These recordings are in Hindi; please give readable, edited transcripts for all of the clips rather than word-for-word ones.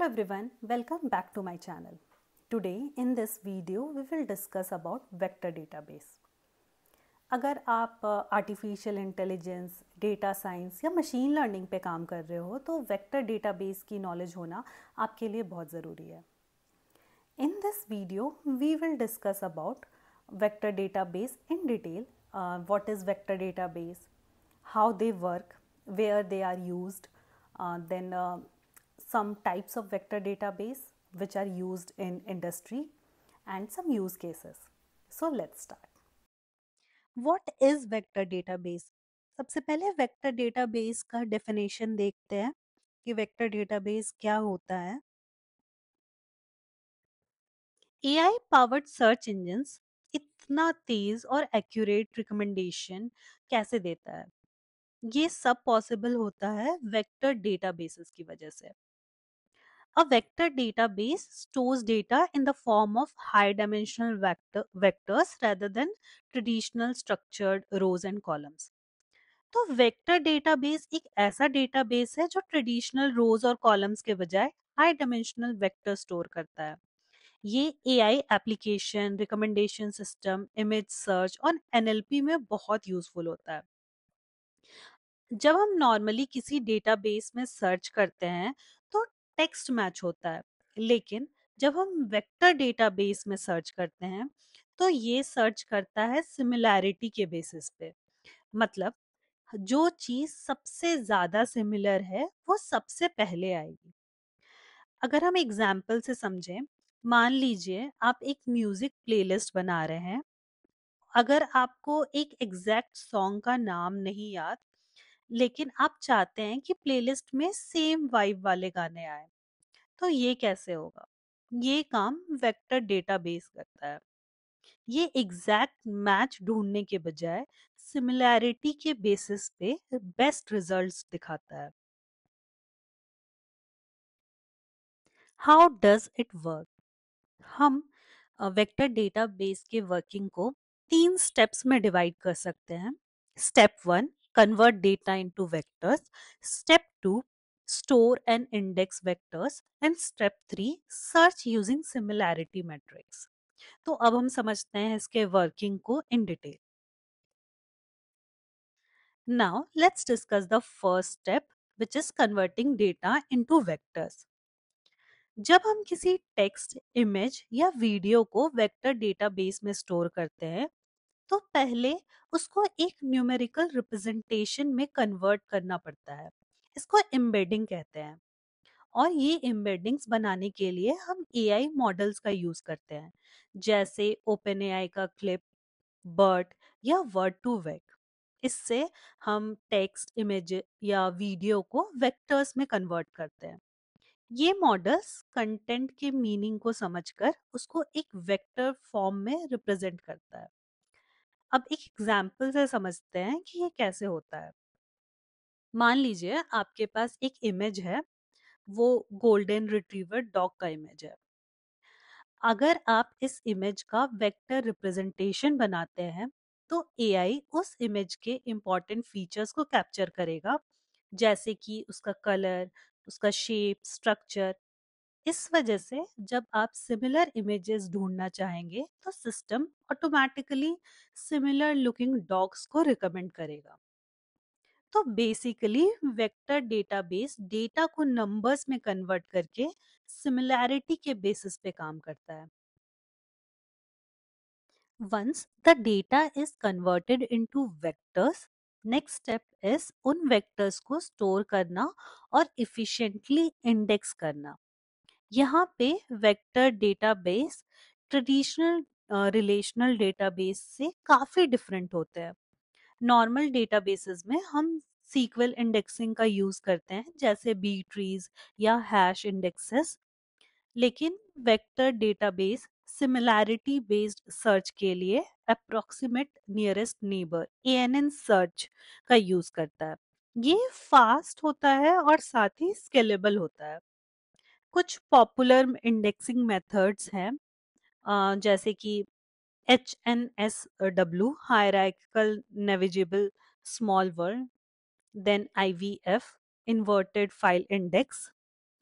everyone, welcome back to my channel. Today in this video we will discuss about vector database. अगर आप आर्टिफिशियल इंटेलिजेंस, डेटा साइंस या मशीन लर्निंग पे काम कर रहे हो तो वेक्टर डेटाबेस की नॉलेज होना आपके लिए बहुत ज़रूरी है. In this video we will discuss about vector database in detail. What is vector database, how they work, where they are used, then some types of vector database which are used in industry and some use cases. So let's start. What is vector database? सबसे पहले वेक्टर डेटाबेस का डेफिनेशन देखते हैं कि वेक्टर डेटाबेस क्या होता है. एआई पावर्ड सर्च इंजिन्स इतना तेज और एक्यूरेट रिकमेंडेशन कैसे देता है? ये सब पॉसिबल होता है वेक्टर डेटाबेसेस की वजह से. A vector database stores data in the form of high-dimensional vectors rather than traditional structured rows and columns. तो वेक्टर डेटाबेस एक ऐसा डेटाबेस है जो ट्रेडिशनल रोज और कॉलम्स के बजाय हाई डायमेंशनल वेक्टर स्टोर करता है. ये AI application, recommendation system, image search और एनएलपी में बहुत यूजफुल होता है. जब हम नॉर्मली किसी डेटाबेस में सर्च करते हैं तो टेक्स्ट मैच होता है, लेकिन जब हम वेक्टर डेटाबेस में सर्च करते हैं तो ये सर्च करता है सिमिलैरिटी के बेसिस पे. मतलब जो चीज सबसे ज्यादा सिमिलर है वो सबसे पहले आएगी. अगर हम एग्जाम्पल से समझें, मान लीजिए आप एक म्यूजिक प्लेलिस्ट बना रहे हैं. अगर आपको एक एग्जैक्ट सॉन्ग का नाम नहीं याद, लेकिन आप चाहते हैं कि प्लेलिस्ट में सेम वाइब वाले गाने आए, तो ये कैसे होगा? ये काम वेक्टर डेटाबेस करता है. ये एग्जैक्ट मैच ढूंढने के बजाय सिमिलैरिटी के बेसिस पे बेस्ट रिजल्ट्स दिखाता है. How does it work? हम वेक्टर डेटाबेस के वर्किंग को 3 स्टेप्स में डिवाइड कर सकते हैं. Step 1, convert data into vectors. Step 2, store and index vectors. And step 3, search using similarity matrix. तो अब हम समझते हैं इसके वर्किंग को in detail. Now let's discuss the first step, which is converting data into vectors. जब हम किसी टेक्स्ट, इमेज या वीडियो को वेक्टर डेटाबेस में स्टोर करते हैं तो पहले उसको एक न्यूमेरिकल रिप्रेजेंटेशन में कन्वर्ट करना पड़ता है. इसको एम्बेडिंग कहते हैं. और ये एम्बेडिंग्स बनाने के लिए हम एआई मॉडल्स का यूज करते हैं, जैसे ओपन एआई का क्लिप, बर्ट या वर्ड टू वेक. इससे हम टेक्स्ट, इमेज या वीडियो को वेक्टर्स में कन्वर्ट करते हैं. ये मॉडल्स कंटेंट के मीनिंग को समझकर उसको एक वेक्टर फॉर्म में रिप्रेजेंट करता है. अब एक एग्जाम्पल से समझते हैं कि ये कैसे होता है. मान लीजिए आपके पास एक इमेज है, वो गोल्डन रिट्रीवर डॉग का इमेज है. अगर आप इस इमेज का वेक्टर रिप्रेजेंटेशन बनाते हैं तो एआई उस इमेज के इम्पोर्टेंट फीचर्स को कैप्चर करेगा, जैसे कि उसका कलर, उसका शेप, स्ट्रक्चर. इस वजह से जब आप सिमिलर इमेजेस ढूंढना चाहेंगे तो system automatically similar looking dogs को रिकमेंड करेगा. तो बेसिकली वेक्टर डेटाबेस डेटा को नंबर्स में कन्वर्ट करके सिमिलैरिटी के बेसिस पे काम करता है. Once the data is converted into vectors, next step is उन वेक्टर्स को स्टोर करना और इफिशिएंटली इंडेक्स करना. यहाँ पे vector database traditional relational database से काफी डिफरेंट होते हैं. नॉर्मल डेटाबेसेस में हम सीक्वल इंडेक्सिंग का यूज करते हैं, जैसे बी ट्रीज या हैश इंडेक्सेस. लेकिन vector database similarity based search के लिए approximate nearest neighbour ANN search का यूज करता है. ये फास्ट होता है और साथ ही स्केलेबल होता है. कुछ पॉपुलर इंडेक्सिंग मेथड्स हैं, जैसे कि HNSW, hierarchical navigable small word, then IVF, inverted file index,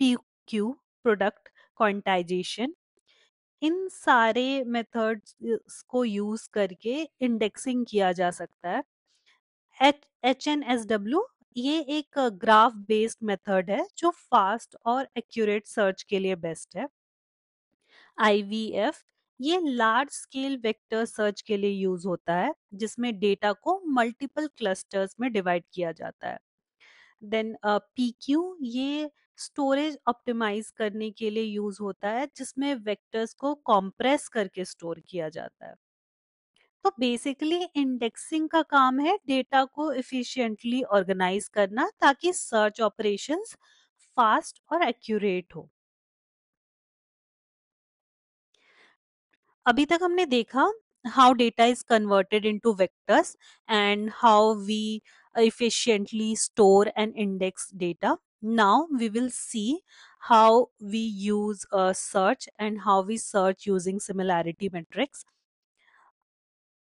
PQ, product, quantization, इन सारे मेथड्स को यूज करके इंडेक्सिंग किया जा सकता है। HNSW ये एक ग्राफ बेस्ड मेथड है जो फास्ट और एक्यूरेट सर्च के लिए बेस्ट है। IVF ये लार्ज स्केल वेक्टर सर्च के लिए यूज होता है जिसमें डेटा को मल्टीपल क्लस्टर्स में डिवाइड किया जाता है। देन PQ ये स्टोरेज ऑप्टिमाइज करने के लिए यूज होता है जिसमें वेक्टर्स को कॉम्प्रेस करके स्टोर किया जाता है। तो बेसिकली इंडेक्सिंग का काम है डेटा को एफिशिएंटली ऑर्गेनाइज करना ताकि सर्च ऑपरेशंस फास्ट और एक्यूरेट हो। अभी तक हमने देखा how data is converted into vectors and how we efficiently store and index data. Now we will see how we use search and how we search using similarity metrics.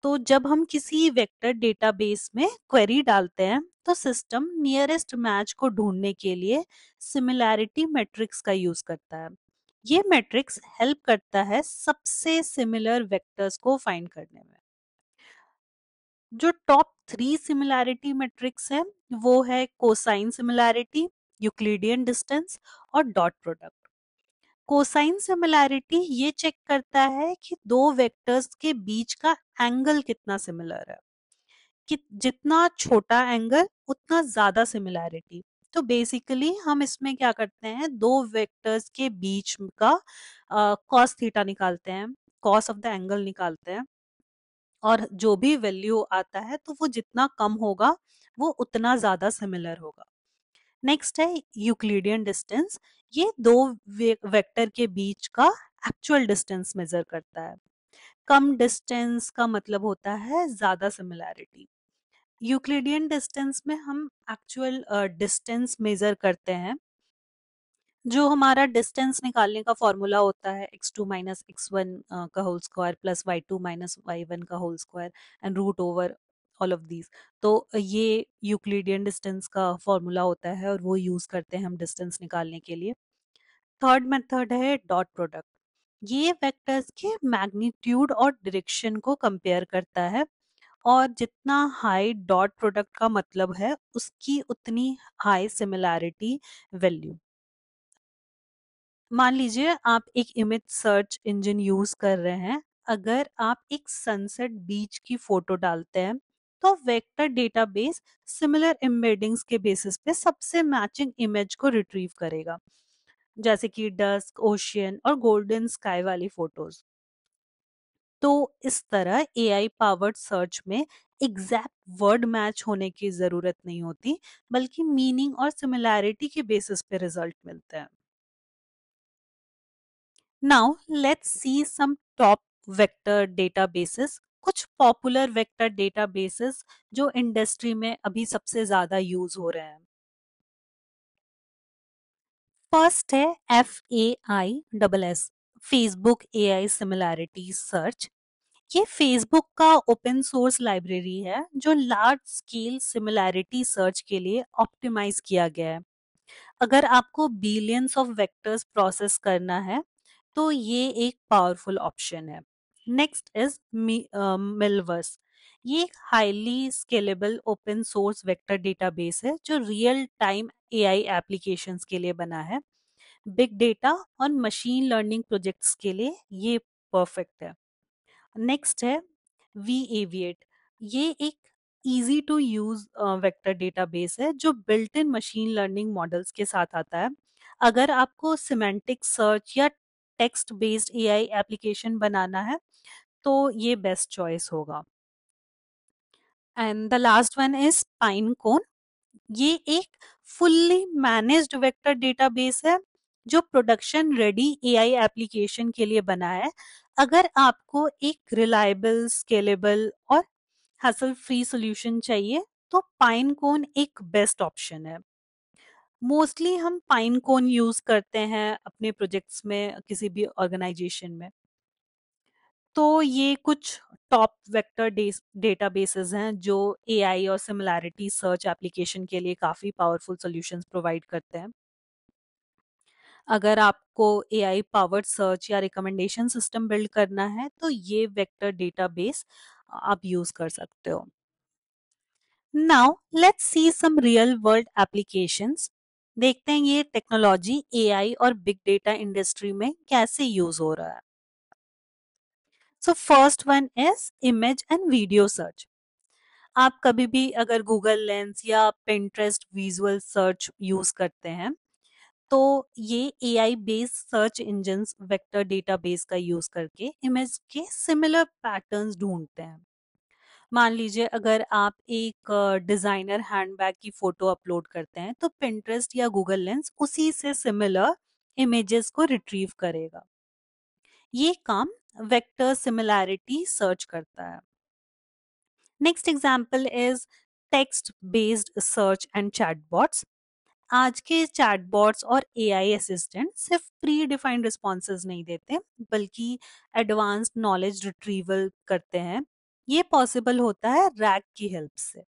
तो जब हम किसी वेक्टर डेटाबेस में क्वेरी डालते हैं तो सिस्टम नियरेस्ट मैच को ढूंढने के लिए सिमिलैरिटी मैट्रिक्स का यूज करता है। ये मैट्रिक्स हेल्प करता है सबसे सिमिलर वेक्टर्स को फाइंड करने में। जो टॉप 3 सिमिलैरिटी मैट्रिक्स है वो है कोसाइन सिमिलैरिटी, यूक्लिडियन डिस्टेंस और डॉट प्रोडक्ट। कोसाइन सिमिलैरिटी ये चेक करता है कि दो वेक्टर्स के बीच का एंगल कितना सिमिलर है, कि जितना छोटा एंगल उतना ज्यादा सिमिलैरिटी। तो बेसिकली हम इसमें क्या करते हैं, दो वेक्टर्स के बीच का कॉस थीटा निकालते हैं, कॉस ऑफ द एंगल निकालते हैं, और जो भी वैल्यू आता है तो वो जितना कम होगा वो उतना ज्यादा सिमिलर होगा। नेक्स्ट है यूक्लिडियन डिस्टेंस। ये दो वेक्टर के बीच का एक्चुअल डिस्टेंस मेजर करता है। कम डिस्टेंस का मतलब होता है ज्यादा सिमिलैरिटी। यूक्लिडियन डिस्टेंस में हम एक्चुअल डिस्टेंस मेजर करते हैं। जो हमारा डिस्टेंस निकालने का फॉर्मूला होता है x2 माइनस x1 का whole square plus y2 minus y1 का whole square and root over all of these. तो ये यूक्लिडियन डिस्टेंस का फॉर्मूला होता है और वो यूज करते हैं हम डिस्टेंस निकालने के लिए। थर्ड मेथड है डॉट प्रोडक्ट। ये वेक्टर्स के मैग्नीट्यूड और डायरेक्शन को कंपेयर करता है, और जितना हाई डॉट प्रोडक्ट का मतलब है उसकी उतनी हाई सिमिलैरिटी वैल्यू। मान लीजिए आप एक इमेज सर्च इंजन यूज कर रहे हैं। अगर आप एक सनसेट बीच की फोटो डालते हैं तो वेक्टर डेटाबेस सिमिलर एम्बेडिंग्स के बेसिस पे सबसे मैचिंग इमेज को रिट्रीव करेगा, जैसे कि डस्क, ओशियन और गोल्डन स्काई वाली फोटोज। तो इस तरह एआई पावर्ड सर्च में एग्जैक्ट वर्ड मैच होने की जरूरत नहीं होती, बल्कि मीनिंग और सिमिलैरिटी के बेसिस पे रिजल्ट मिलते हैं। Now let's see some top vector databases, कुछ पॉपुलर वेक्टर डेटाबेसेस जो इंडस्ट्री में अभी सबसे ज्यादा यूज हो रहे हैं। फर्स्ट है FAI, Facebook AI similarity search. ये फेसबुक का ओपन सोर्स लाइब्रेरी है जो लार्ज स्केल सिमिलैरिटी सर्च के लिए ऑप्टिमाइज किया गया है। अगर आपको बिलियंस ऑफ वेक्टर्स प्रोसेस करना है तो ये एक पावरफुल ऑप्शन है। Next is Milvus. ये एक highly scalable open source vector database है जो रियल टाइम एआई एप्लीकेशंस के लिए बना है। बिग डेटा और मशीन लर्निंग प्रोजेक्ट्स के लिए ये परफेक्ट है। नेक्स्ट है वी एविएट। ये एक easy to use vector database है जो built in machine learning models के साथ आता है। अगर आपको सिमेंटिक सर्च या टेक्स्ट बेस्ड एआई एप्लीकेशन बनाना है तो ये बेस्ट चॉइस होगा। And the last one is Pinecone. ये एक फुल्ली मैनेज्ड वेक्टर डेटाबेस है जो प्रोडक्शन रेडी एआई एप्लीकेशन के लिए बना है। अगर आपको एक रिलायबल, स्केलेबल और हसल फ्री सॉल्यूशन चाहिए तो पाइनकोन एक बेस्ट ऑप्शन है। मोस्टली हम पाइनकोन यूज करते हैं अपने प्रोजेक्ट्स में, किसी भी ऑर्गेनाइजेशन में। तो ये कुछ टॉप वेक्टर डेटाबेसेस हैं जो एआई और सिमिलैरिटी सर्च एप्लीकेशन के लिए काफी पावरफुल सॉल्यूशंस प्रोवाइड करते हैं। अगर आपको एआई पावर्ड सर्च या रिकमेंडेशन सिस्टम बिल्ड करना है तो ये वेक्टर डेटाबेस आप यूज कर सकते हो। Now let's see some real world applications. देखते हैं ये टेक्नोलॉजी एआई और बिग डेटा इंडस्ट्री में कैसे यूज हो रहा है। So first one is image and video search. आप कभी भी अगर गूगल लेंस या पिंटरेस्ट विजुअल सर्च यूज करते हैं तो ये AI based search engines vector database का यूज करके इमेज के सिमिलर पैटर्न्स ढूंढते हैं। मान लीजिए अगर आप एक डिजाइनर हैंडबैग की फोटो अपलोड करते हैं तो पिंटरेस्ट या गूगल लेंस उसी से सिमिलर इमेजेस को रिट्रीव करेगा। ये काम वेक्टर सिमिलैरिटी सर्च करता है। Next example is text based search and chatbots. आज के चैटबॉट्स और एआई असिस्टेंट सिर्फ प्री डिफाइंड रिस्पॉन्सेज नहीं देते बल्कि एडवांस्ड नॉलेज रिट्रीवल करते हैं। ये पॉसिबल होता है रैग की हेल्प से।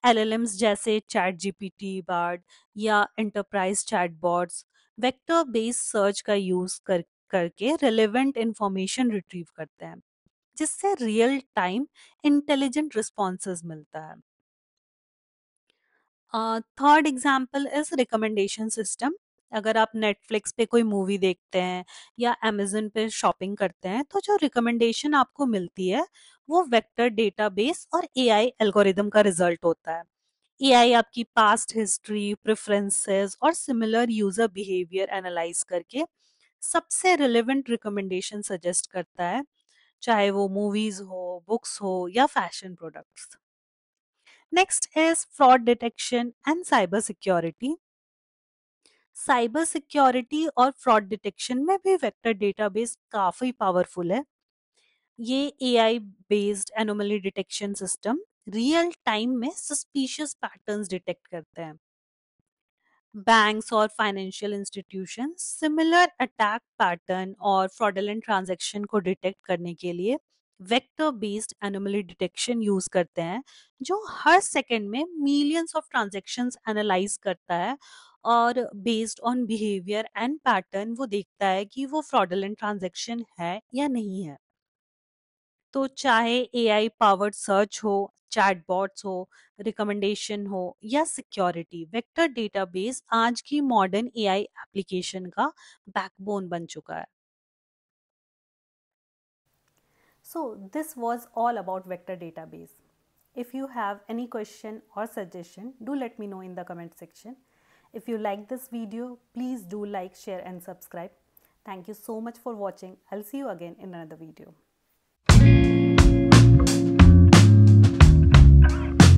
एलएलएम्स जैसे चैट जीपीटी, बार्ड या enterprise chatbots vector based search का यूज करके रिलेवेंट इंफॉर्मेशन रिट्रीव करते हैं, जिससे रियल टाइम इंटेलिजेंट रिस्पॉन्सेज मिलता है। Third example is recommendation system. अगर आप नेटफ्लिक्स पे कोई मूवी देखते हैं या अमेजन पे शॉपिंग करते हैं तो जो रिकमेंडेशन आपको मिलती है वो वेक्टर डेटाबेस और एआई एल्गोरिदम का रिजल्ट होता है। एआई आपकी पास्ट हिस्ट्री, प्रेफरेंसेस और सिमिलर यूजर बिहेवियर एनालाइज करके सबसे रिलेवेंट रिकमेंडेशन सजेस्ट करता है, चाहे वो मूवीज हो, बुक्स हो या fashion products. Next is fraud detection and cyber security. Cyber security और फ्रॉड डिटेक्शन में भी वेक्टर डेटाबेस काफी पावरफुल है। ये AI based anomaly detection system real time में सस्पिशियस पैटर्न्स डिटेक्ट करते हैं। बैंक्स और financial institution similar attack pattern और फ्रॉडलेंट ट्रांजैक्शन को डिटेक्ट करने के लिए vector based anomaly detection use करते हैं, जो हर सेकेंड में मिलियंस ऑफ ट्रांजैक्शंस एनालाइज करता है और based on behaviour and pattern वो देखता है कि वो फ्रॉडलेंट ट्रांजैक्शन है या नहीं है। तो चाहे एआई पावर्ड सर्च हो, चैटबॉट्स हो, रिकमेंडेशन हो या सिक्योरिटी, वेक्टर डेटाबेस आज की मॉडर्न एआई एप्लीकेशन का बैकबोन बन चुका है। So this was all about vector database. If you have any question or suggestion, do let me know in the comment section. If you like this video, please do like, share and subscribe. Thank you so much for watching. I'll see you again in another video.